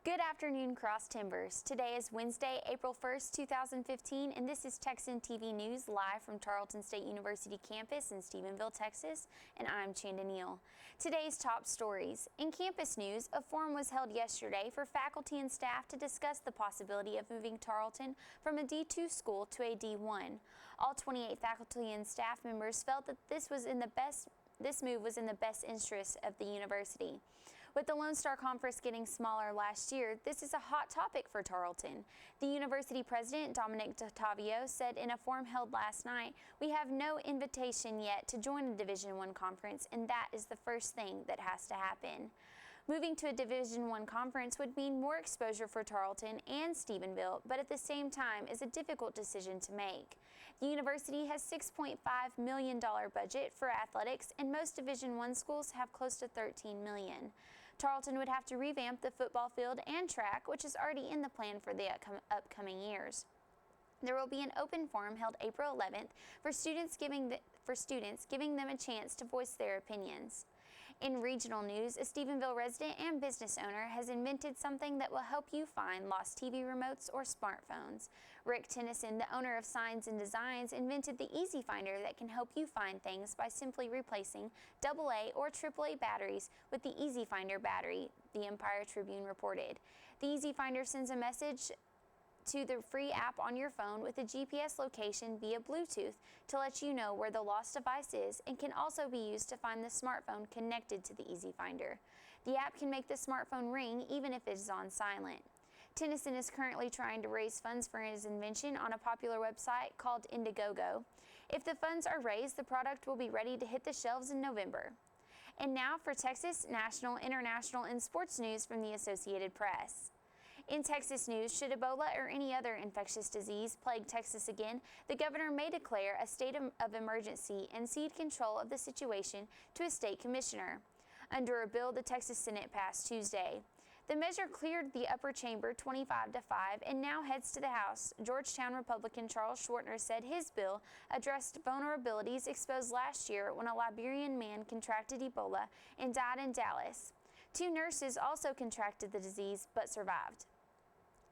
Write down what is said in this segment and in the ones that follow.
Good afternoon, Cross Timbers. Today is Wednesday, April 1st, 2015, and this is Texan TV News live from Tarleton State University campus in Stephenville, Texas, and I'm Chanda Neal. Today's top stories. In campus news, a forum was held yesterday for faculty and staff to discuss the possibility of moving Tarleton from a D2 school to a D1. All 28 faculty and staff members felt that this move was in the best interest of the university. With the Lone Star Conference getting smaller last year, this is a hot topic for Tarleton. The university president, Dominic DeTavio, said in a forum held last night, "We have no invitation yet to join a Division I conference, and that is the first thing that has to happen." Moving to a Division I conference would mean more exposure for Tarleton and Stephenville, but at the same time is a difficult decision to make. The university has $6.5 million budget for athletics, and most Division I schools have close to $13 million. Tarleton would have to revamp the football field and track, which is already in the plan for the upcoming years. There will be an open forum held April 11th for students giving them a chance to voice their opinions. In regional news, a Stephenville resident and business owner has invented something that will help you find lost TV remotes or smartphones. Rick Tennyson, the owner of Signs and Designs, invented the Easy Finder that can help you find things by simply replacing AA or AAA batteries with the Easy Finder battery, the Empire-Tribune reported. The Easy Finder sends a message to the free app on your phone with a GPS location via Bluetooth to let you know where the lost device is, and can also be used to find the smartphone connected to the Easy Finder. The app can make the smartphone ring even if it is on silent. Tennyson is currently trying to raise funds for his invention on a popular website called Indiegogo. If the funds are raised, the product will be ready to hit the shelves in November. And now for Texas, national, international, and sports news from the Associated Press. In Texas news, should Ebola or any other infectious disease plague Texas again, the governor may declare a state of emergency and cede control of the situation to a state commissioner. Under a bill the Texas Senate passed Tuesday. The measure cleared the upper chamber 25-5 and now heads to the House. Georgetown Republican Charles Schwartner said his bill addressed vulnerabilities exposed last year when a Liberian man contracted Ebola and died in Dallas. 2 nurses also contracted the disease but survived.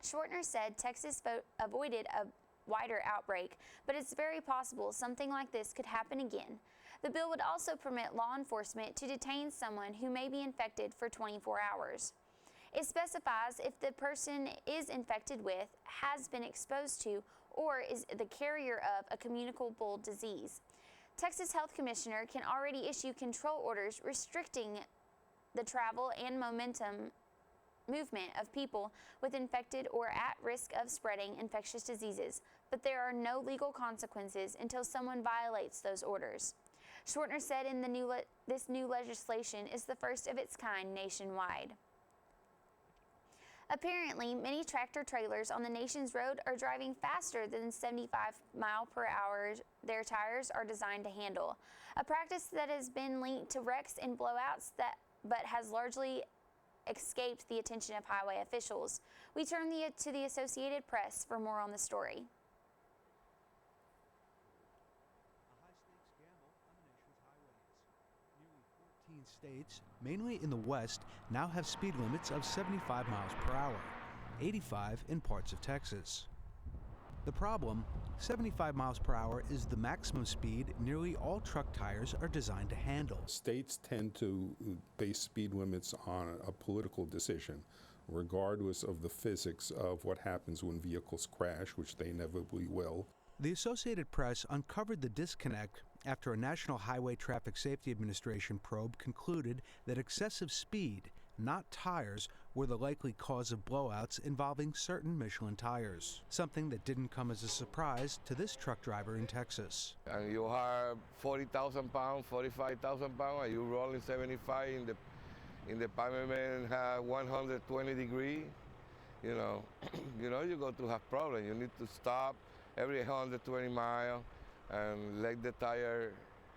Schwartner said Texas avoided a wider outbreak, but it's very possible something like this could happen again. The bill would also permit law enforcement to detain someone who may be infected for 24 hours. It specifies if the person is infected with, has been exposed to, or is the carrier of a communicable disease. Texas Health Commissioner can already issue control orders restricting the travel and movement of people with infected or at risk of spreading infectious diseases, but there are no legal consequences until someone violates those orders. Schwartner said this new legislation is the first of its kind nationwide. Apparently, many tractor trailers on the nation's road are driving faster than 75 miles per hour their tires are designed to handle, a practice that has been linked to wrecks and blowouts but has largely escaped the attention of highway officials. We turn to the Associated Press for more on the story. A high-stakes gamble on the nation's highways. Nearly 14 states, mainly in the West, now have speed limits of 75 miles per hour, 85 in parts of Texas. The problem, 75 miles per hour is the maximum speed nearly all truck tires are designed to handle. States tend to base speed limits on a political decision, regardless of the physics of what happens when vehicles crash, which they inevitably will. The Associated Press uncovered the disconnect after a National Highway Traffic Safety Administration probe concluded that excessive speed, not tires, were the likely cause of blowouts involving certain Michelin tires, something that didn't come as a surprise to this truck driver in Texas. And you have 40,000 pounds, 45,000 pounds, and you rolling 75 in the pavement have 120 degrees, you know, you're going to have problems. You need to stop every 120 miles and let the tire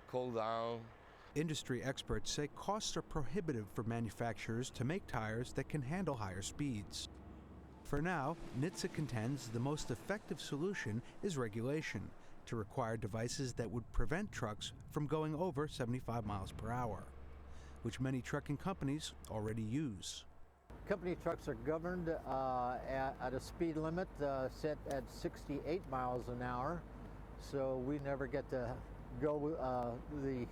cool down. Industry experts say costs are prohibitive for manufacturers to make tires that can handle higher speeds. For now, NHTSA contends the most effective solution is regulation, to require devices that would prevent trucks from going over 75 miles per hour, which many trucking companies already use. company trucks are governed at a speed limit set at 68 miles an hour, so we never get to go the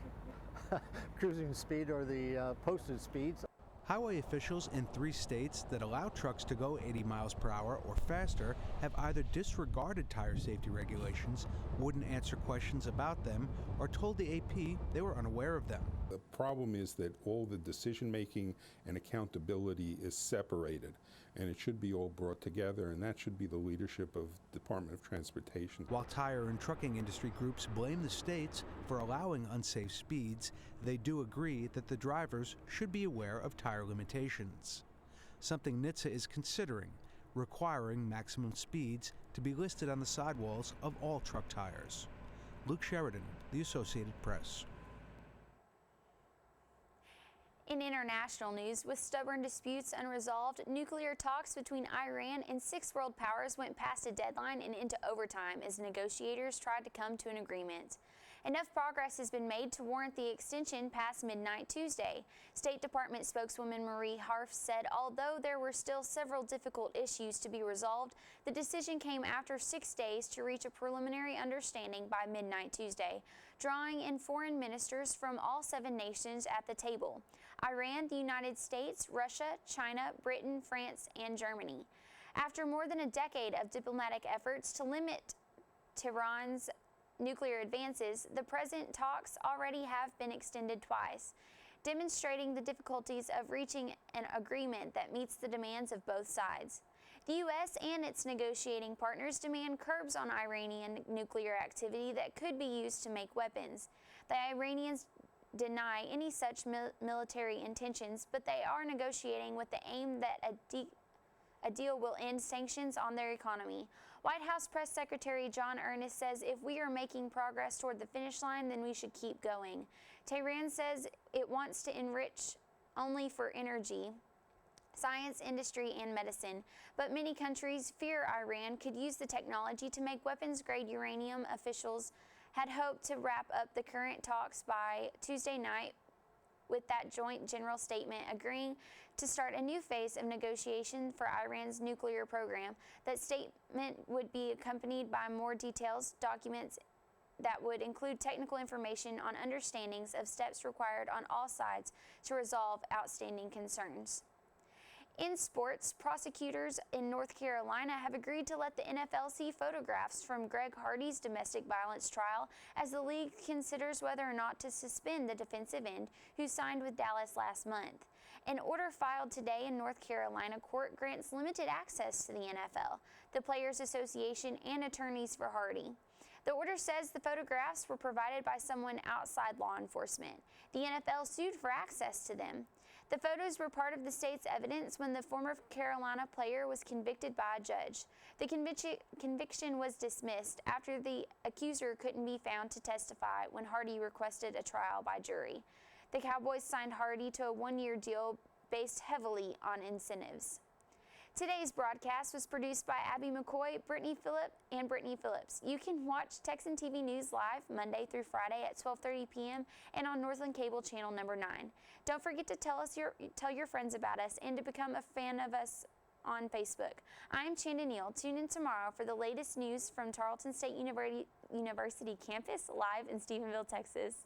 cruising speed or the posted speeds. Highway officials in 3 states that allow trucks to go 80 miles per hour or faster have either disregarded tire safety regulations, wouldn't answer questions about them, or told the AP they were unaware of them. The problem is that all the decision-making and accountability is separated, and it should be all brought together, and that should be the leadership of Department of Transportation. While tire and trucking industry groups blame the states for allowing unsafe speeds, they do agree that the drivers should be aware of tire limitations. Something NHTSA is considering, requiring maximum speeds to be listed on the sidewalls of all truck tires. Luke Sheridan, The Associated Press. In international news, with stubborn disputes unresolved, nuclear talks between Iran and 6 world powers went past a deadline and into overtime as negotiators tried to come to an agreement. Enough progress has been made to warrant the extension past midnight Tuesday. State Department spokeswoman Marie Harf said although there were still several difficult issues to be resolved, the decision came after 6 days to reach a preliminary understanding by midnight Tuesday, drawing in foreign ministers from all 7 nations at the table: Iran, the United States, Russia, China, Britain, France, and Germany. After more than a decade of diplomatic efforts to limit Tehran's nuclear advances, the present talks already have been extended twice, demonstrating the difficulties of reaching an agreement that meets the demands of both sides. The U.S. and its negotiating partners demand curbs on Iranian nuclear activity that could be used to make weapons. The Iranians deny any such military intentions, but they are negotiating with the aim that a deal will end sanctions on their economy. White House Press Secretary John Earnest says if we are making progress toward the finish line, then we should keep going. Tehran says it wants to enrich only for energy, science, industry, and medicine, but many countries fear Iran could use the technology to make weapons-grade uranium. Officials had hoped to wrap up the current talks by Tuesday night with that joint general statement agreeing to start a new phase of negotiation for Iran's nuclear program. That statement would be accompanied by more details, documents that would include technical information on understandings of steps required on all sides to resolve outstanding concerns. In sports, prosecutors in North Carolina have agreed to let the NFL see photographs from Greg Hardy's domestic violence trial as the league considers whether or not to suspend the defensive end who signed with Dallas last month. An order filed today in North Carolina court grants limited access to the NFL, the Players Association, and attorneys for Hardy. The order says the photographs were provided by someone outside law enforcement. The NFL sued for access to them. The photos were part of the state's evidence when the former Carolina player was convicted by a judge. The conviction was dismissed after the accuser couldn't be found to testify when Hardy requested a trial by jury. The Cowboys signed Hardy to a 1-year deal based heavily on incentives. Today's broadcast was produced by Abby McCoy, Brittany Phillips. You can watch Texan TV News live Monday through Friday at 12:30 p.m. and on Northland Cable Channel number 9. Don't forget to tell your friends about us and to become a fan of us on Facebook. I'm Chanda Neal. Tune in tomorrow for the latest news from Tarleton State University campus live in Stephenville, Texas.